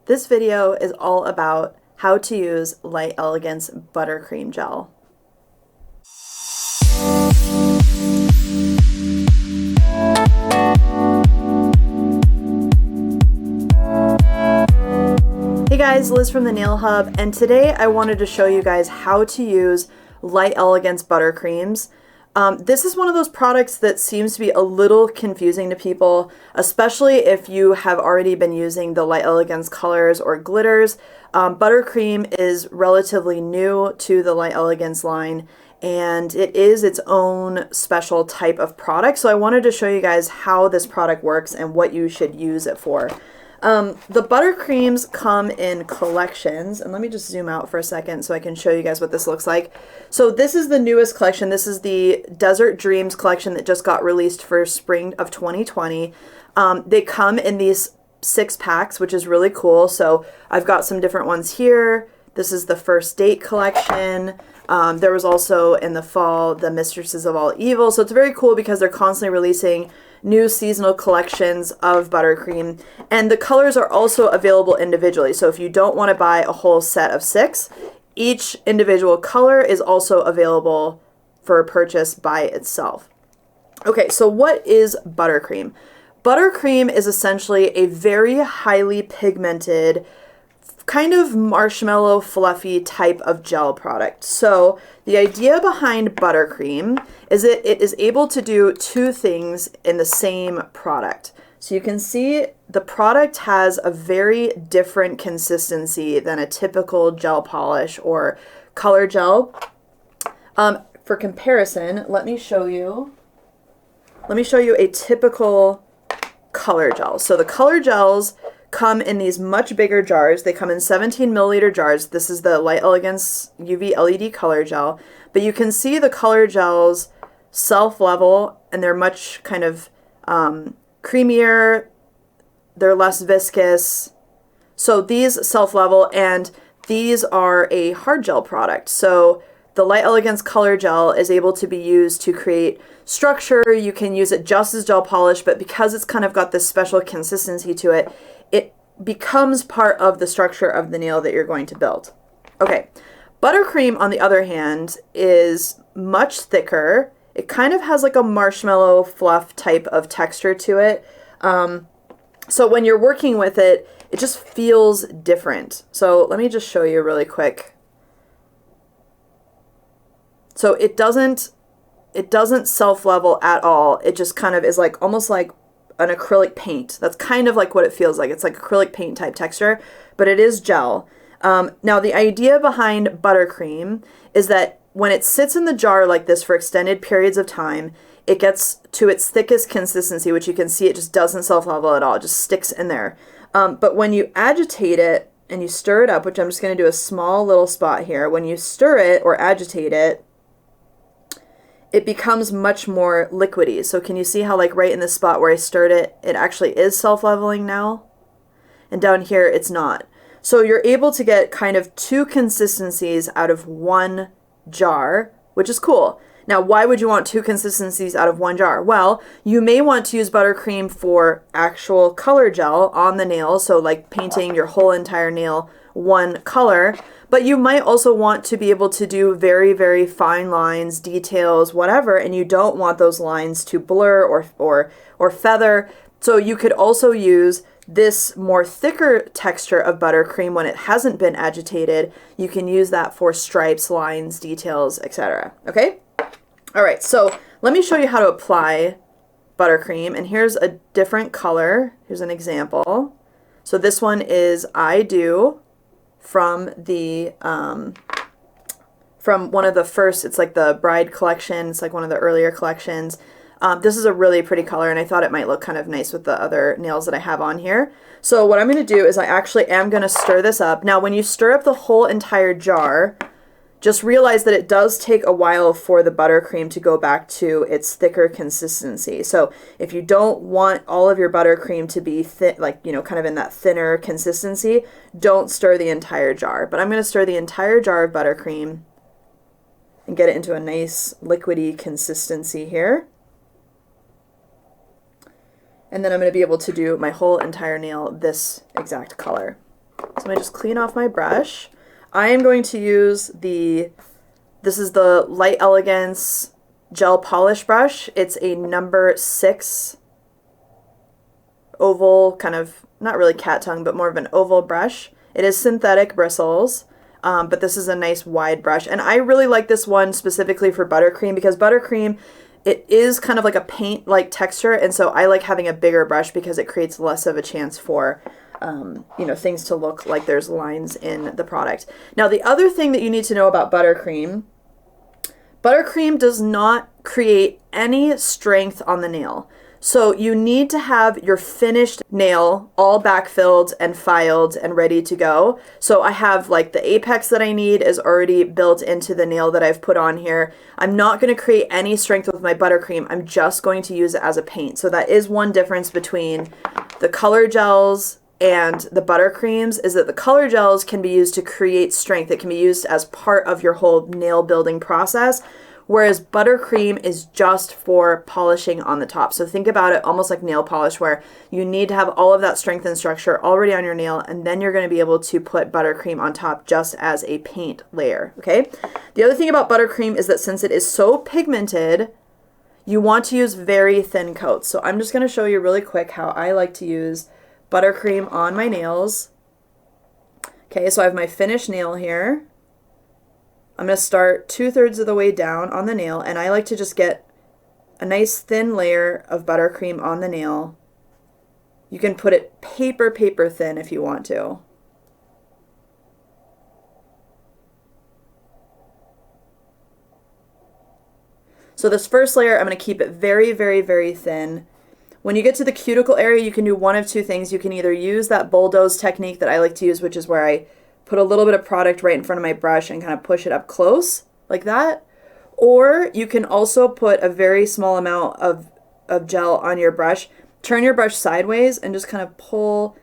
This video is all about how to use Light Elegance Buttercream Gel. Hey guys, Liz from the Nail Hub, and today I wanted to show you guys how to use Light Elegance Buttercreams. This is one of those products that seems to be a little confusing to people, especially if you have already been using the Light Elegance colors or glitters. Buttercream is relatively new to the Light Elegance line, and it is its own special type of product. So I wanted to show you guys how this product works and what you should use it for. The Buttercreams come in collections, and let me just zoom out for a second so I can show you guys what this looks like. So this is the newest collection. This is the Desert Dreams collection that just got released for spring of 2020. They come in these 6 packs, which is really cool. So I've got some different ones here. This is the First Date collection. There was also in the fall the Mistresses of All Evil. So it's very cool because they're constantly releasing new seasonal collections of Buttercream, and the colors are also available individually. So if you don't want to buy a whole set of 6, each individual color is also available for purchase by itself. Okay, so what is Buttercream? Buttercream is essentially a very highly pigmented, kind of marshmallow fluffy type of gel product. So the idea behind Buttercream is that it is able to do 2 things in the same product. So you can see the product has a very different consistency than a typical gel polish or color gel. For comparison, let me show you a typical color gel. So the color gels come in these much bigger jars. They come in 17 milliliter jars. This is the Light Elegance UV LED color gel. But you can see the color gels self-level, and they're much kind of creamier. They're less viscous. So these self-level, and these are a hard gel product. So the Light Elegance color gel is able to be used to create structure. You can use it just as gel polish, but because it's kind of got this special consistency to it, it becomes part of the structure of the nail that you're going to build. Okay, Buttercream, on the other hand, is much thicker. It kind of has like a marshmallow fluff type of texture to it. So when you're working with it, it just feels different. So let me just show you really quick. So it doesn't self-level at all. It just kind of is like almost like an acrylic paint. That's kind of like what it feels like. It's like acrylic paint type texture, but it is gel. Now the idea behind Buttercream is that when it sits in the jar like this for extended periods of time, it gets to its thickest consistency, which you can see it just doesn't self-level at all. It just sticks in there. But when you agitate it and you stir it up, which I'm just going to do a small little spot here, when you stir it or agitate it, it becomes much more liquidy. So can you see how like right in the spot where I stirred it, it actually is self-leveling now? And down here, it's not. So you're able to get kind of 2 consistencies out of 1 jar, which is cool. Now, why would you want 2 consistencies out of 1 jar? Well, you may want to use Buttercream for actual color gel on the nail, so like painting your whole entire nail one color, but you might also want to be able to do very, very fine lines, details, whatever, and you don't want those lines to blur or feather. So you could also use this more thicker texture of Buttercream when it hasn't been agitated. You can use that for stripes, lines, details, etc. Okay? All right, so let me show you how to apply Buttercream, and here's a different color. Here's an example. So this one is I Do from the from one of the first, it's like the Bride collection. It's like one of the earlier collections. This is a really pretty color, and I thought it might look kind of nice with the other nails that I have on here. So what I'm going to do is I actually am going to stir this up. Now, when you stir up the whole entire jar, just realize that it does take a while for the Buttercream to go back to its thicker consistency. So if you don't want all of your Buttercream to be thin, like, you know, kind of in that thinner consistency, don't stir the entire jar. But I'm going to stir the entire jar of Buttercream and get it into a nice liquidy consistency here. And then I'm going to be able to do my whole entire nail this exact color. So let me just clean off my brush. I am going to use this is the Light Elegance gel polish brush. It's a number 6 oval, kind of, not really cat tongue, but more of an oval brush. It is synthetic bristles, but this is a nice wide brush. And I really like this one specifically for buttercream because buttercream, it is kind of like a paint-like texture, and so I like having a bigger brush because it creates less of a chance for you know, things to look like there's lines in the product. Now, the other thing that you need to know about buttercream does not create any strength on the nail. So you need to have your finished nail all backfilled and filed and ready to go. So I have like the apex that I need is already built into the nail that I've put on here. I'm not going to create any strength with my buttercream. I'm just going to use it as a paint. So that is one difference between the color gels and the buttercreams, is that the color gels can be used to create strength. It can be used as part of your whole nail building process, whereas buttercream is just for polishing on the top. So think about it almost like nail polish, where you need to have all of that strength and structure already on your nail, and then you're going to be able to put buttercream on top just as a paint layer, okay? The other thing about buttercream is that since it is so pigmented, you want to use very thin coats. So I'm just going to show you really quick how I like to use buttercream on my nails. Okay, so I have my finished nail here. I'm going to start 2/3 of the way down on the nail, and I like to just get a nice thin layer of buttercream on the nail. You can put it paper thin if you want to. So this first layer, I'm going to keep it very thin. When you get to the cuticle area, you can do one of two things. You can either use that bulldoze technique that I like to use, which is where I put a little bit of product right in front of my brush and kind of push it up close like that. Or you can also put a very small amount of gel on your brush, turn your brush sideways and just kind of pull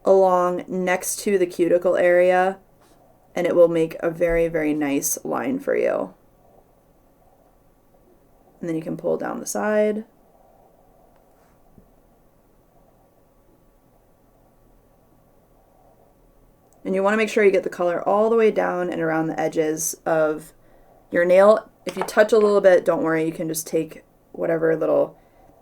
along next to the cuticle area, and it will make a very nice line for you. And then you can pull down the side. And you want to make sure you get the color all the way down and around the edges of your nail. If you touch a little bit, don't worry, you can just take whatever little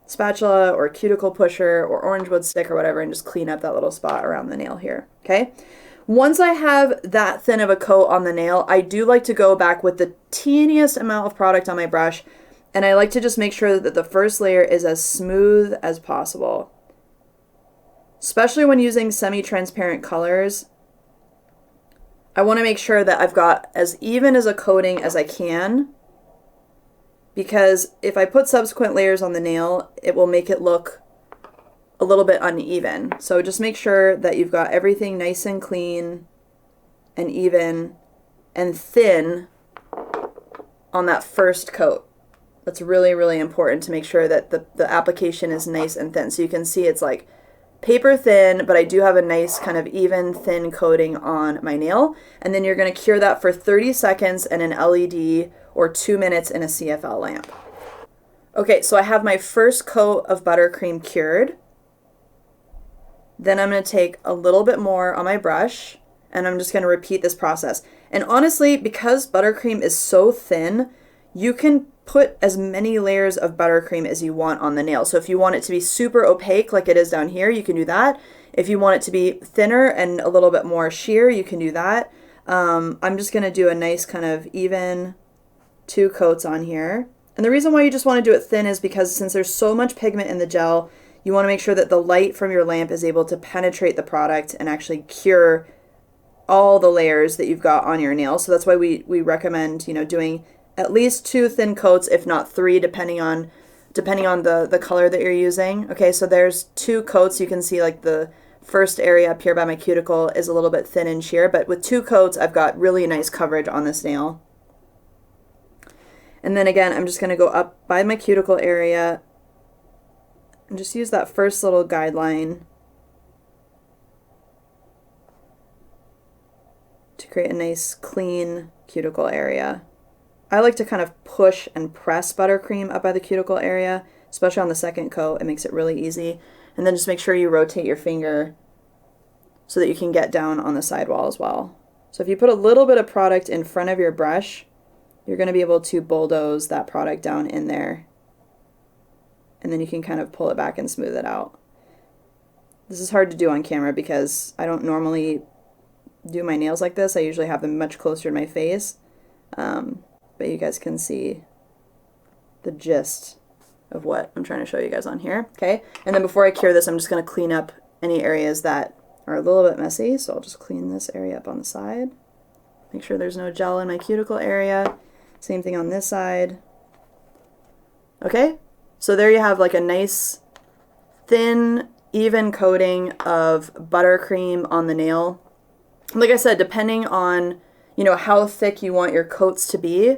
spatula or cuticle pusher or orange wood stick or whatever and just clean up that little spot around the nail here, okay? Once I have that thin of a coat on the nail, I do like to go back with the teeniest amount of product on my brush, and I like to just make sure that the first layer is as smooth as possible. Especially when using semi-transparent colors, I want to make sure that I've got as even as a coating as I can, because if I put subsequent layers on the nail, it will make it look a little bit uneven. So just make sure that you've got everything nice and clean and even and thin on that first coat. That's really important to make sure that the application is nice and thin. So you can see it's like paper thin, but I do have a nice kind of even thin coating on my nail. And then you're going to cure that for 30 seconds in an LED or 2 minutes in a CFL lamp. Okay, so I have my first coat of buttercream cured. Then I'm going to take a little bit more on my brush, and I'm just going to repeat this process. And honestly, because buttercream is so thin, you can put as many layers of buttercream as you want on the nail. So if you want it to be super opaque like it is down here, you can do that. If you want it to be thinner and a little bit more sheer, you can do that. I'm just going to do a nice kind of even 2 coats on here. And the reason why you just want to do it thin is because since there's so much pigment in the gel, you want to make sure that the light from your lamp is able to penetrate the product and actually cure all the layers that you've got on your nail. So that's why we recommend, you know, doing at least 2 thin coats, if not 3, depending on the color that you're using. Okay, so there's 2 coats. You can see like the first area up here by my cuticle is a little bit thin and sheer, but with 2 coats, I've got really nice coverage on this nail. And then again, I'm just going to go up by my cuticle area and just use that first little guideline to create a nice clean cuticle area. I like to kind of push and press buttercream up by the cuticle area, especially on the second coat. It makes it really easy. And then just make sure you rotate your finger so that you can get down on the sidewall as well. So if you put a little bit of product in front of your brush, you're going to be able to bulldoze that product down in there. And then you can kind of pull it back and smooth it out. This is hard to do on camera because I don't normally do my nails like this. I usually have them much closer to my face. But you guys can see the gist of what I'm trying to show you guys on here. Okay, and then before I cure this, I'm just going to clean up any areas that are a little bit messy. So I'll just clean this area up on the side. Make sure there's no gel in my cuticle area. Same thing on this side. Okay, so there you have like a nice thin, even coating of buttercream on the nail. Like I said, depending on, you know, how thick you want your coats to be,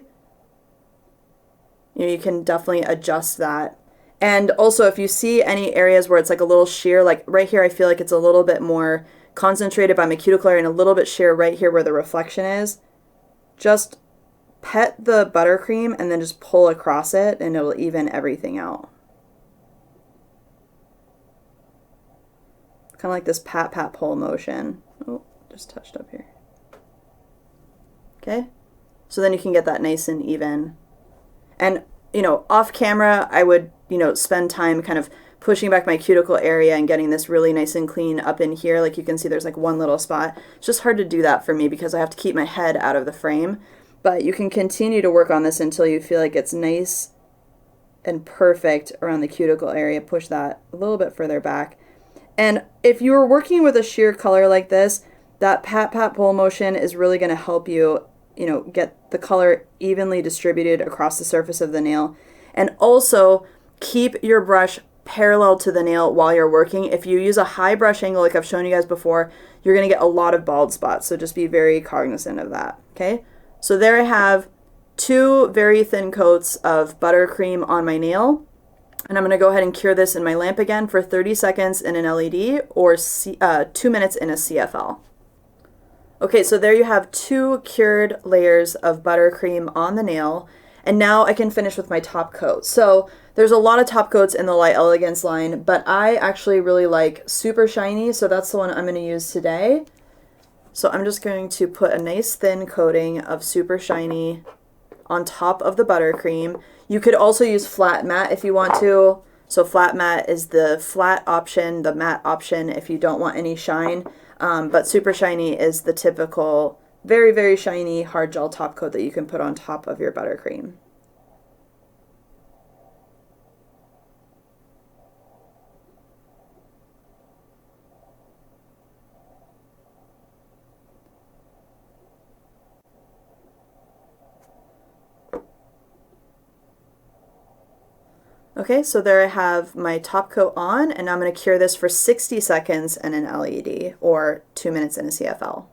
you know, you can definitely adjust that. And also if you see any areas where it's like a little sheer, like right here, I feel like it's a little bit more concentrated by my cuticle area and a little bit sheer right here where the reflection is, just pet the buttercream and then just pull across it and it'll even everything out. Kind of like this pat, pat, pull motion. Oh, just touched up here. Okay, so then you can get that nice and even. And, you know, off camera, I would, you know, spend time kind of pushing back my cuticle area and getting this really nice and clean up in here. Like you can see there's like one little spot. It's just hard to do that for me because I have to keep my head out of the frame. But you can continue to work on this until you feel like it's nice and perfect around the cuticle area. Push that a little bit further back. And if you were working with a sheer color like this, that pat, pat, pull motion is really going to help you, you know, get the color evenly distributed across the surface of the nail. And also keep your brush parallel to the nail while you're working. If you use a high brush angle, like I've shown you guys before, you're going to get a lot of bald spots. So just be very cognizant of that. Okay. So there I have 2 very thin coats of buttercream on my nail. And I'm going to go ahead and cure this in my lamp again for 30 seconds in an LED or 2 minutes in a CFL. Okay, so there you have 2 cured layers of buttercream on the nail. And now I can finish with my top coat. So there's a lot of top coats in the Light Elegance line, but I actually really like Super Shiny. So that's the one I'm going to use today. So I'm just going to put a nice thin coating of Super Shiny on top of the buttercream. You could also use flat matte if you want to. So flat matte is the flat option, the matte option if you don't want any shine. But Super Shiny is the typical very, very shiny hard gel top coat that you can put on top of your buttercream. Okay, so there I have my top coat on, and I'm going to cure this for 60 seconds in an LED or 2 minutes in a CFL.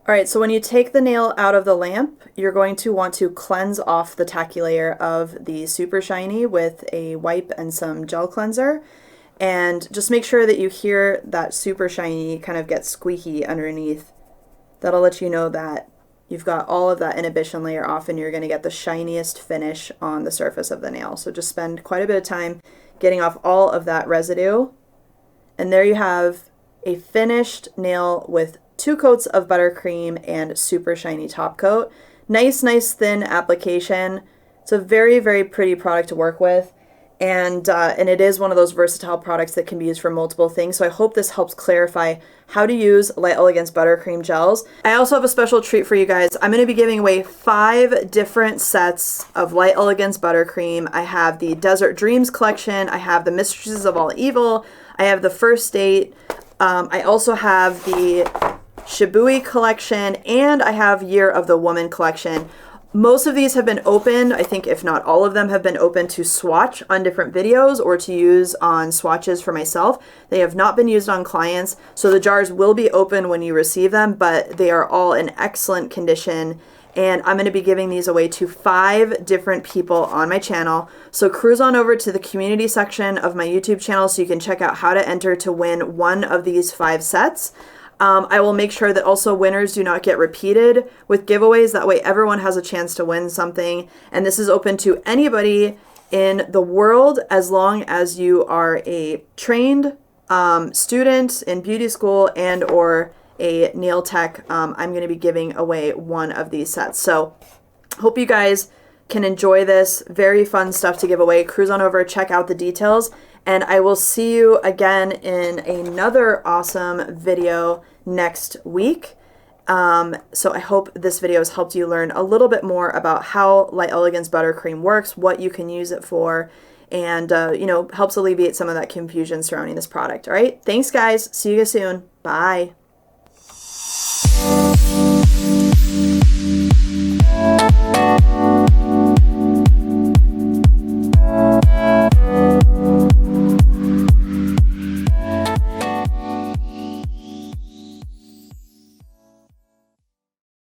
Alright, so when you take the nail out of the lamp, you're going to want to cleanse off the tacky layer of the Super Shiny with a wipe and some gel cleanser. And just make sure that you hear that Super Shiny kind of get squeaky underneath. That'll let you know that you've got all of that inhibition layer off and you're going to get the shiniest finish on the surface of the nail. So just spend quite a bit of time getting off all of that residue. And there you have a finished nail with 2 coats of buttercream and Super Shiny top coat. Nice, nice thin application. It's a very, very pretty product to work with. And it is one of those versatile products that can be used for multiple things. So I hope this helps clarify how to use Light Elegance buttercream gels. I also have a special treat for you guys. I'm going to be giving away 5 different sets of Light Elegance buttercream. I have the Desert Dreams collection. I have the Mistresses of All Evil. I have the First Date. I also have the Shibui collection, and I have Year of the Woman collection. Most of these have been opened, I think if not all of them have been opened to swatch on different videos or to use on swatches for myself. They have not been used on clients, so the jars will be open when you receive them, but they are all in excellent condition. And I'm going to be giving these away to 5 different people on my channel. So cruise on over to the community section of my YouTube channel so you can check out how to enter to win one of these 5 sets. I will make sure that also winners do not get repeated with giveaways. That way everyone has a chance to win something. And this is open to anybody in the world as long as you are a trained student in beauty school and or a nail tech, I'm going to be giving away one of these sets. So hope you guys can enjoy this. Very fun stuff to give away. Cruise on over, check out the details, and I will see you again in another awesome video next week. So I hope this video has helped you learn a little bit more about how Light Elegance Buttercream works, what you can use it for, and, you know, helps alleviate some of that confusion surrounding this product. All right. Thanks, guys. See you guys soon. Bye.